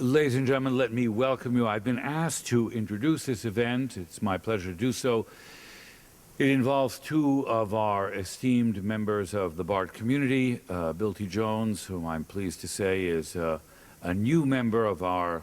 Ladies and gentlemen, let me welcome you. I've been asked to introduce this event. It's my pleasure to do so. It involves two of our esteemed members of the Bard community, Bill T. Jones, whom I'm pleased to say is a new member of our,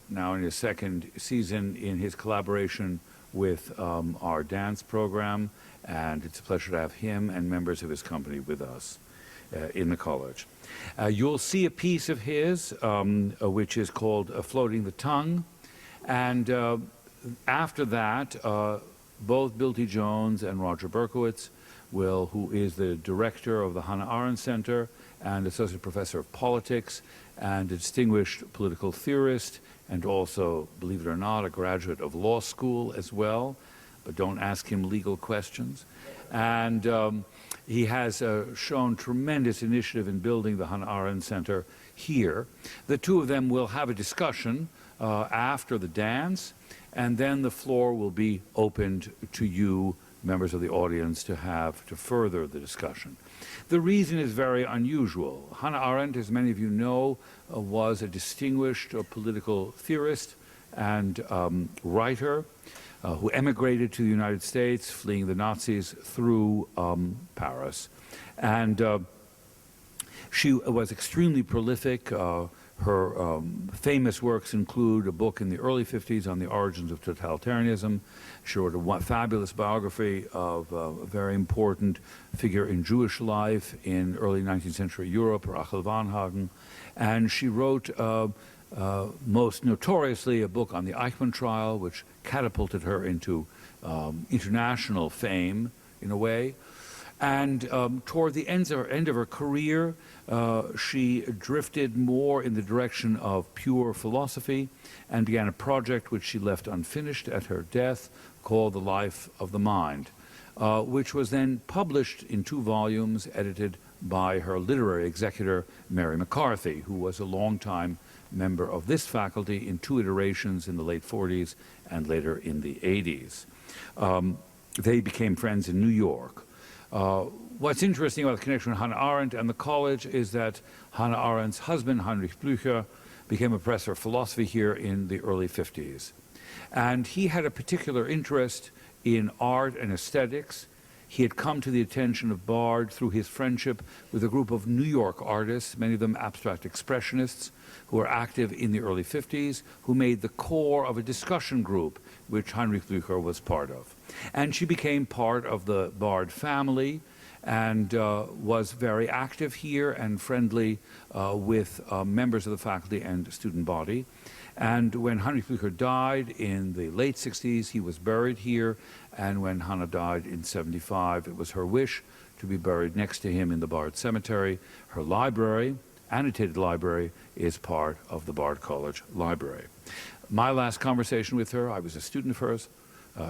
now in his second season, in his collaboration with our dance program, and it's a pleasure to have him and members of his company with us in the college. You'll see a piece of his, which is called Floating the Tongue, and after that, both Bill T. Jones and Roger Berkowitz who is the director of the Hannah Arendt Center and associate professor of politics and a distinguished political theorist, and also, believe it or not, a graduate of law school as well, but don't ask him legal questions. And he has shown tremendous initiative in building the Hannah Arendt Center here. The two of them will have a discussion after the dance, and then the floor will be opened to you, members of the audience, to further the discussion. The reason is very unusual. Hannah Arendt, as many of you know, was a distinguished political theorist and writer who emigrated to the United States, fleeing the Nazis through Paris. And she was extremely prolific. Her famous works include a book in the early 50s on the origins of totalitarianism. She wrote a fabulous biography of a very important figure in Jewish life in early 19th century Europe, Rachel Varnhagen. And she wrote most notoriously a book on the Eichmann trial, which catapulted her into international fame in a way. And toward the end of her career, she drifted more in the direction of pure philosophy and began a project which she left unfinished at her death called The Life of the Mind, which was then published in 2 volumes edited by her literary executor, Mary McCarthy, who was a longtime member of this faculty in 2 iterations in the late 40s and later in the 80s. They became friends in New York. What's interesting about the connection with Hannah Arendt and the college is that Hannah Arendt's husband, Heinrich Blücher, became a professor of philosophy here in the early 50s. And he had a particular interest in art and aesthetics. He had come to the attention of Bard through his friendship with a group of New York artists, many of them abstract expressionists, who were active in the early 50s, who made the core of a discussion group which Heinrich Blücher was part of. And she became part of the Bard family and was very active here and friendly with members of the faculty and student body. And when Heinrich Blücher died in the late 60s, he was buried here, and when Hannah died in 75, it was her wish to be buried next to him in the Bard Cemetery. Her library, annotated library, is part of the Bard College Library. My last conversation with her, I was a student of hers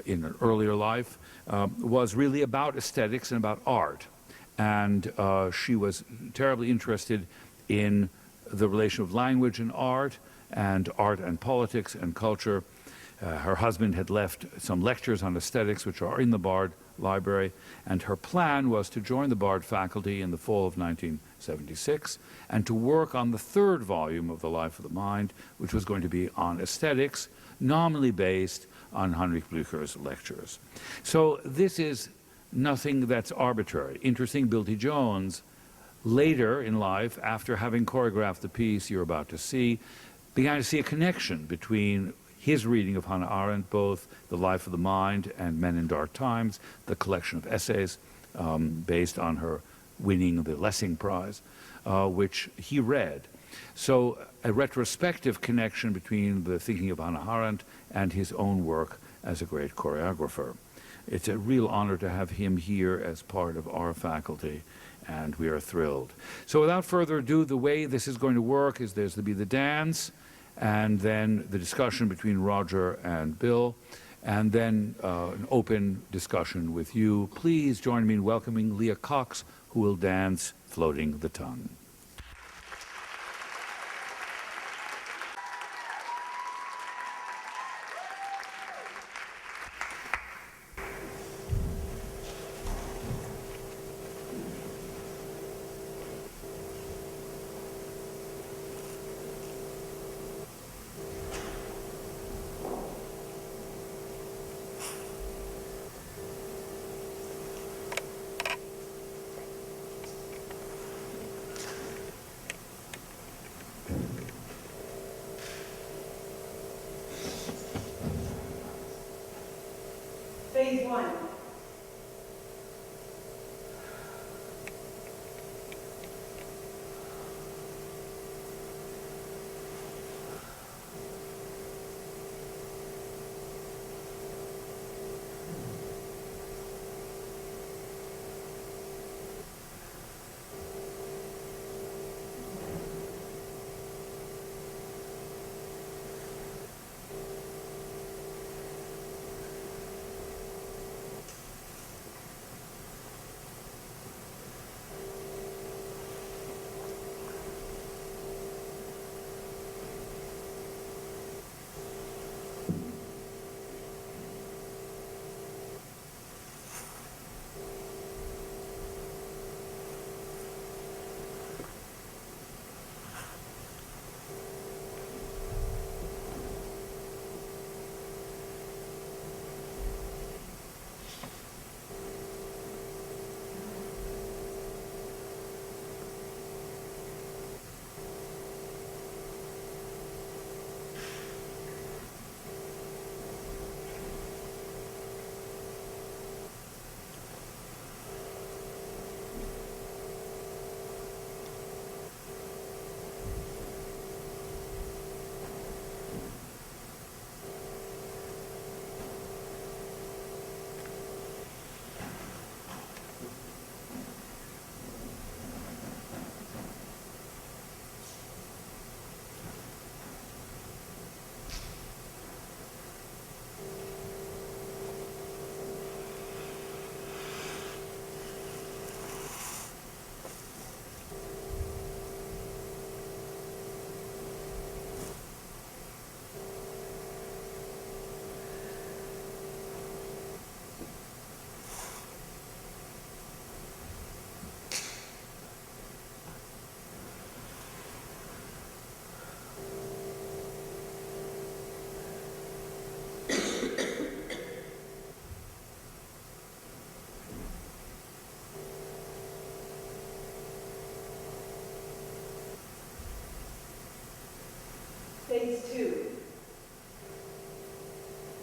in an earlier life, was really about aesthetics and about art. And she was terribly interested in the relation of language and art and politics and culture. Her husband had left some lectures on aesthetics, which are in the Bard Library, and her plan was to join the Bard faculty in the fall of 1976 and to work on the 3rd volume of The Life of the Mind, which was going to be on aesthetics, nominally based on Heinrich Blücher's lectures. So this is nothing that's arbitrary. Interesting, Bill T. Jones, later in life, after having choreographed the piece you're about to see, began to see a connection between his reading of Hannah Arendt, both The Life of the Mind and Men in Dark Times, the collection of essays based on her winning the Lessing Prize, which he read. So a retrospective connection between the thinking of Hannah Arendt and his own work as a great choreographer. It's a real honor to have him here as part of our faculty, and we are thrilled. So without further ado, the way this is going to work is there's to be the dance, and then the discussion between Roger and Bill, and then an open discussion with you. Please join me in welcoming Leah Cox, who will dance Floating the Tongue. Phase 1. Phase 2.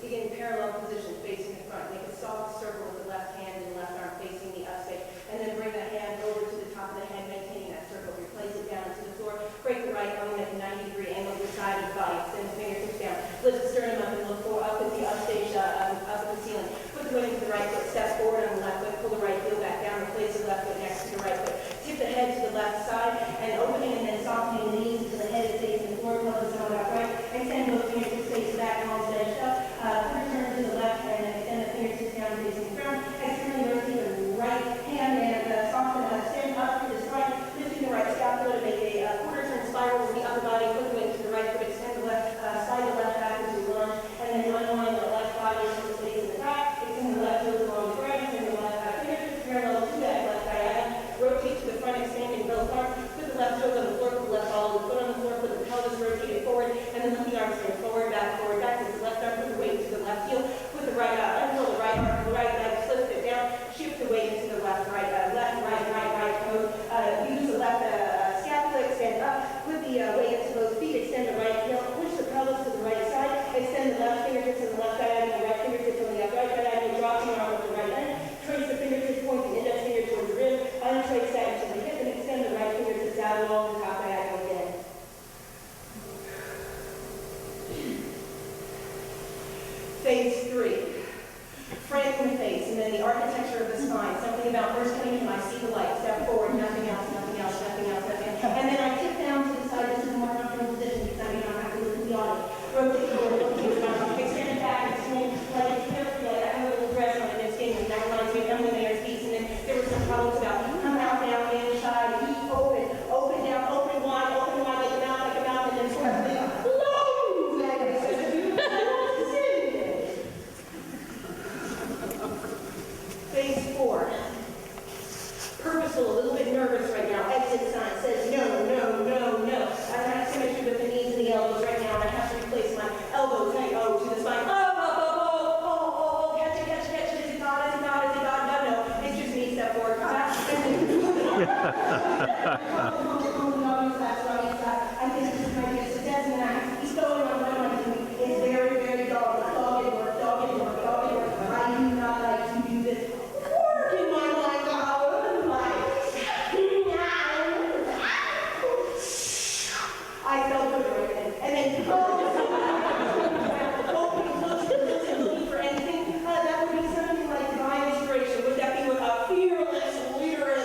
Begin parallel position facing the front. Make a soft circle with the left hand and the left arm facing the upstate. And then bring the hand over to the top of the head, maintaining that circle. Replace it down into the floor. Break the right arm at a 90-degree angle to the side of the body. Extend the fingertips down. Lift the sternum up and look forward up at the upstage, up at the ceiling. Put the weight into the right foot. Step forward on the left foot. Pull the right heel back down. Replace the left foot next to the right foot. Tip the head to the left side and opening and then softening the knees until the head is facing the floor. Pelvis somewhat upright. Extend both fingertips face back, palms edged up. Turn to the left and then extend the fingertips down facing the ground. Externally rotate the right hand and soften, stand up to the side, lifting the right scapula to make a quarter turn spiral with the upper body. Put the weight to the right foot. Extend the left side of the left back into a lunge and then unwind the left body until it stays in the back. Extend the left heels along the ground. Extend the left fingertips parallel to that left diagonal. Rotate to the front, expanding both arms. Put the left toes on the floor. Put the left ball of the foot on the floor. Put the pelvis rotated forward and then lift the arms in forward, back, with the left arm, put the weight to the left heel, with the right unroll the right arm, the right leg, flip it down, shift the weight into the left, right pose. Use the left scapula, extend up, put the weight into both feet, extend the right heel, push the pelvis to the right side, extend the left fingertips to the left diagonal, the right fingertips on the right diagonal, drop the arm with the right hand, trace the fingertips, point the index finger towards the rib, untrace that into the hip, and extend the right fingertips out along the top diagonal again. Phase 3. Frame the face, and then the architecture of the spine. Something about first coming in, I see the light. Step forward, nothing else, nothing else, nothing else, nothing else. And then I tip down to the side. This is a more comfortable position because I mean I don't have to look at the audience. Rotate forward, extend it back, and swing like it's carefully. Like I have a little dress on and it's getting that reminds me of Emily Mayer's piece. And then there were some problems about come out, down, inside, eat, open, down, open wide, like a mouth, and then sort of Phase 4. Purposeful, a little bit and open, looking for anything, that would be something like divine inspiration. Would that be what a fearless leader is?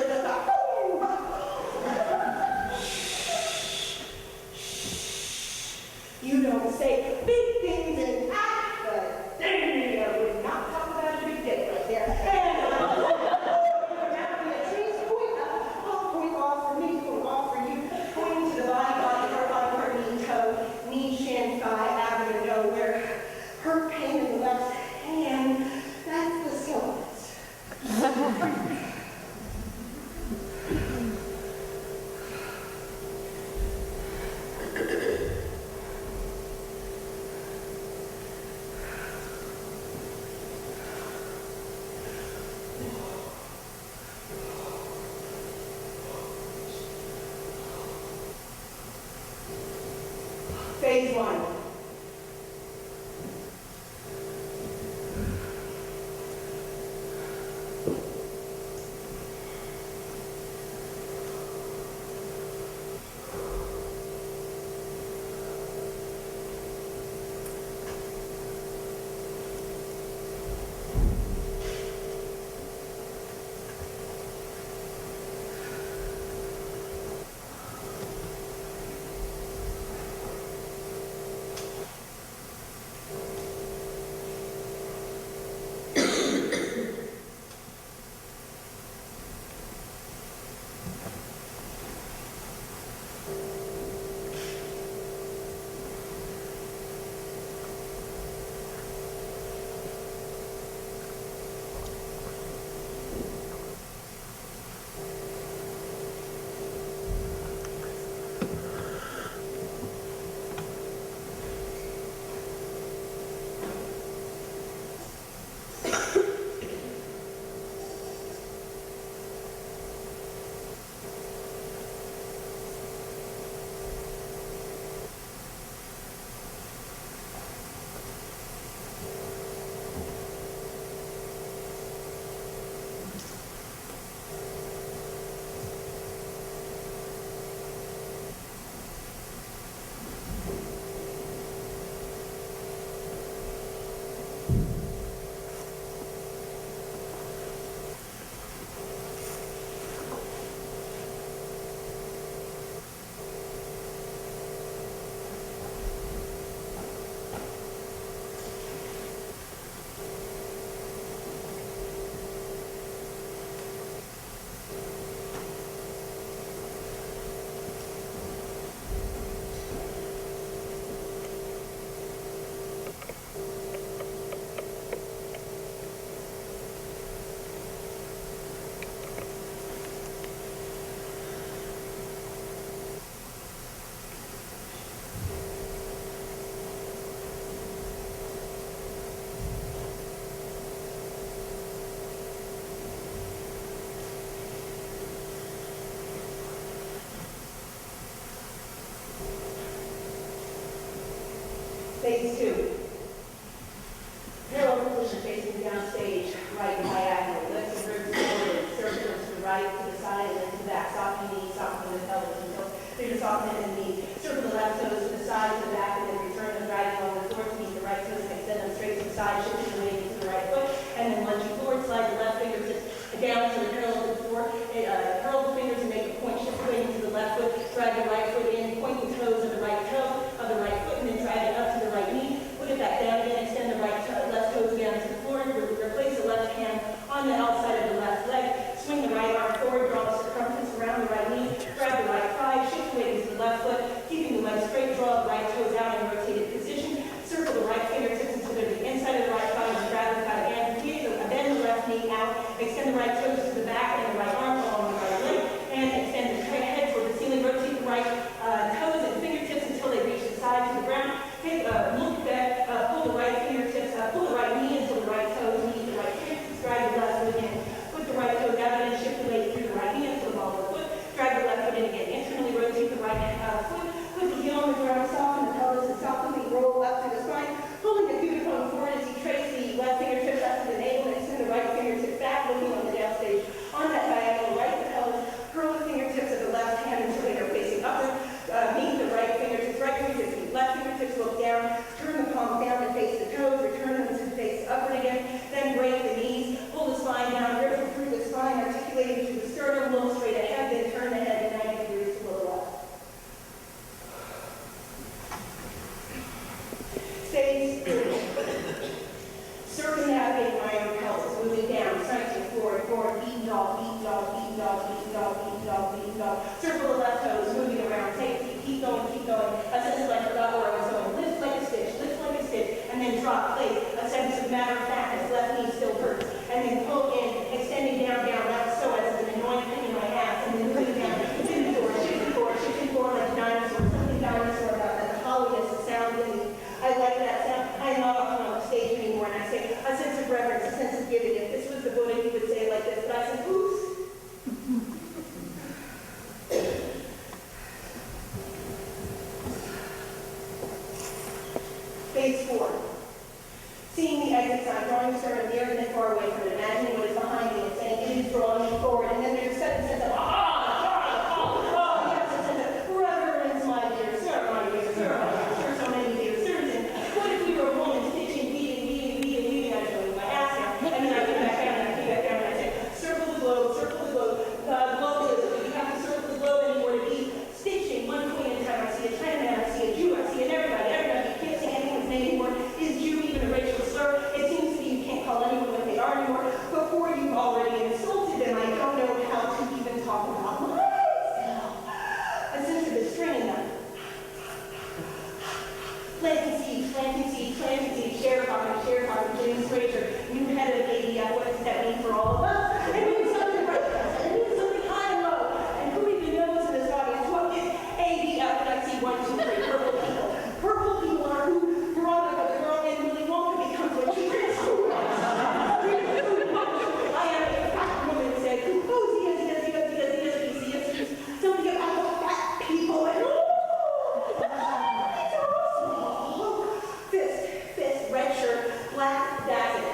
You don't say big things and act, but I would not talk about a big dick right there. And that would be a trace point off for me, point off for you, pointing to the body, heart, knee, toe, knee, shin, thigh, abdomen, nowhere. Hurt, pain in the left hand. That's the syllabus. Phase 1. Phase 2. Parallel position facing downstage, right diagonal. Let's ribs forward, circulars to the right, to the side, and then to the back. Soften the knees, soften the pelvis until they're just soften the knees. Circle the left toes to the side, to the back, and then return them dragging along the floor to meet the right toes and extend them straight to the side, shifting the weight to the right foot, and then lunging forward, slide the left fingertips down to the parallel to the floor, curl the fingers and make a point, shift the weight to the left foot, drag the right foot in, point the toes of the right toe of the right foot, and then drag it up to the right knee. Put it back down again, extend the left toes down to the floor, replace the left hand on the outside of the left leg, swing the right arm forward, draw the circumference around the right knee, grab the right thigh, shift the weight into the left foot, keeping the leg straight, draw the right toes out in rotated position, circle the right fingertips until they're the inside of the right thigh, Phase 3. Circumnavigating my own pelvis, moving down, striking forward, forward, beating dog, beating dog, beating dog, beating dog, beating dog, beating dog. Circle the left toes, moving around, take feet, keep going, keep going. A sense of I forgot where I was going. Lift like a stitch, and then drop, place. A sense of matter of factness, left knee still hurts. And then pull in, extending down, down, like so as an annoying thing in my ass, and then moving down, shifting forward like a dinosaur, something dinosaur about that, the hollowness, the sound in me. I like that sound. I'm not often on stage anymore, and I say a sense of reverence, a sense of giving. If this was the Buddha, he would say it like this, but I said, oops. Phase 4. Seeing the exit sign, drawing the sermon near and then far away from it, imagining what is behind me and saying it is drawing me forward, and then there's a sudden sense of, yes, a sense of reverence, my dear sir, so many dear sirs, and what if we were a woman stitching, beating, I showed my ass down, and then I came back down, and I said, circle the globe, globalism, you have to circle the globe anymore to be stitching, one queen at a time. I see a Chinaman, I see a Jew, I see an everybody, you can't say anyone's name anymore. Is Jew even a racial slur? It seems to me you can't call anyone what they are anymore. Before you've already insulted them, I don't know how to even talk about myself. A sense of the stringing them. Planting seeds, sharecropping, James Fraser, new head of ADF, what does that mean for all of us? It means something right, it means something high and low. And who even knows in this audience what is ADF? And I see 1, 2, 3 purple people. Purple people are who Veronica, the girl in Willy Wonka becomes when she is. I am a fat woman said, oh, yes, something about fat people and fist, red shirt, black, that's it.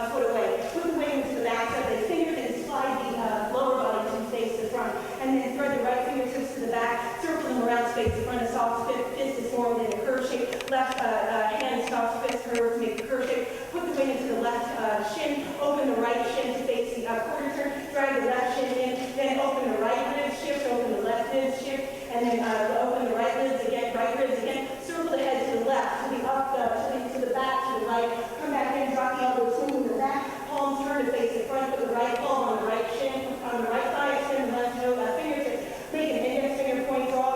a foot away. Put the weight into the back so that the fingers and slide the lower body to face the front. And then thread the right fingertips to the back, circle them around, face the front. A soft fist is formed in a curve shape. Left hand soft fist curve to make a curve shape. Put the weight into the left shin. Open the right shin to face the quarter turn. Drag the left shin in. Then open the right rib shift. Open the left rib shift. And then open the right ribs again. Right ribs again. Circle the head to the left, to the up, to the back, to the right. Come back in, drop the elbows, swing the back. Palms turn to face the front. Put the right palm on the right shin. On the right thigh, extend the left toe, fingertips. Make an index finger point. Draw a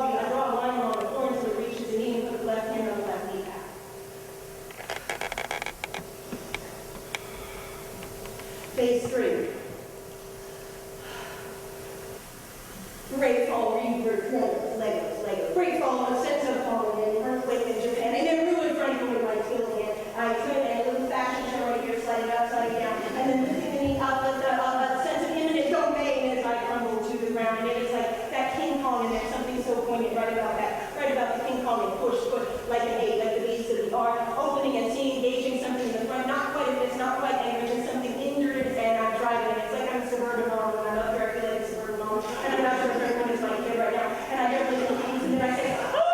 line along the floor until it reaches the knee, and put the left hand on the left knee pad. Phase 3. Great fall, rebirth, Legos. Great fall, a sense of falling in, earthquake in Japan. I never knew it Frank would like feeling it. I could, and a little fashion show right here, sliding upside down. And then lifting the knee up, a sense of imminent domain as I crumble to the ground. And it is like that King Kong, and there's something so poignant right about that. Right about the King Kong and push, like an 8, like the beast of the art. Opening and seeing, engaging something in the front. Not quite if it's not quite angry, just something injured, and I'm driving it. It's like I'm a suburban mom, and I'm up here, I feel like a suburban mom. And I'm not sure if everyone is my kid right now. And I definitely don't use it, and I say, oh,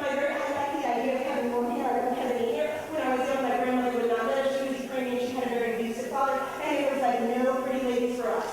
my very, I like the idea of having more hair. I don't have any hair. When I was young, my grandmother would not let us. She was Ukrainian. She had a very abusive father, and it was like no pretty ladies for us.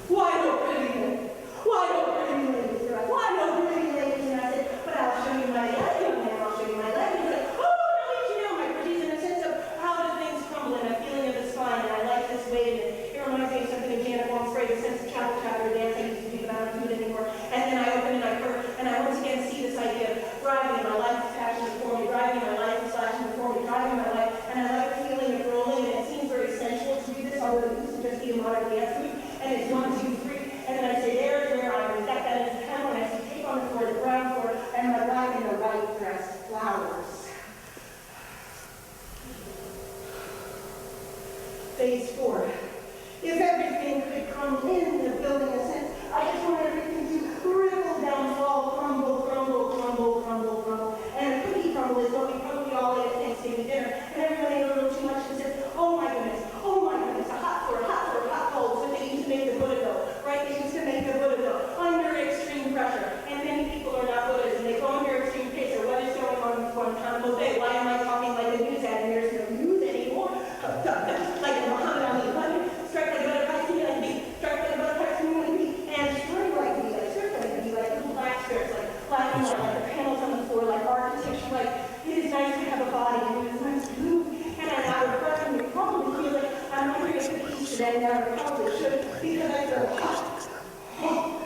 Why no pretty ladies? Why no pretty ladies for us? Why no pretty ladies? And I said, but I'll show you my leg, young man. I'll show you my leg. And he's like, oh, now that you know, my pretties, in a sense of how do things crumble and a feeling of the spine, and I like this way. And it reminds me of something of Janet Wong's phrase, a sense of chapel chatter dance I used to do, but I don't do it anymore. And then I open and I curve, and I once again see this idea of driving in my life is passion before me, driving in my life is passion before me, driving my life, and I like the feeling of rolling, and it seems very sensual to do this, although it used to just be a modern dance move, and it's 1, 2, 3, and then I say, there's where I reflect that into the tempo, and I see tape on the floor, the ground floor, and my black and the white dress, flowers. Phase 4. If everything could crumble in the building a sense, I just want everything to ripple down, fall, crumble, crumble, crumble, crumble, crumble. And a cookie crumble is what we probably all ate at Thanksgiving dinner. And everyone ate a little too much and said, oh my goodness, a hot floor, hot cold. So they used to make the Buddha go, right? They used to make the Buddha go under extreme pressure. And many people are not Buddhas, and they go under extreme pressure. What is going on in Guantanamo Bay? Why am I talking like a news ad and there's no news anymore? Like a Muhammad Ali, strike like a butterfly, see like me, strike like a butterfly, see like me, and strike like me, like little black strips, like black and white, like the panels on the floor, like architecture, like it is nice to have a body, and it is nice to move, and I'm out of breath, and you probably feel like I'm hungry at the beach today, now I probably should, because I feel hot.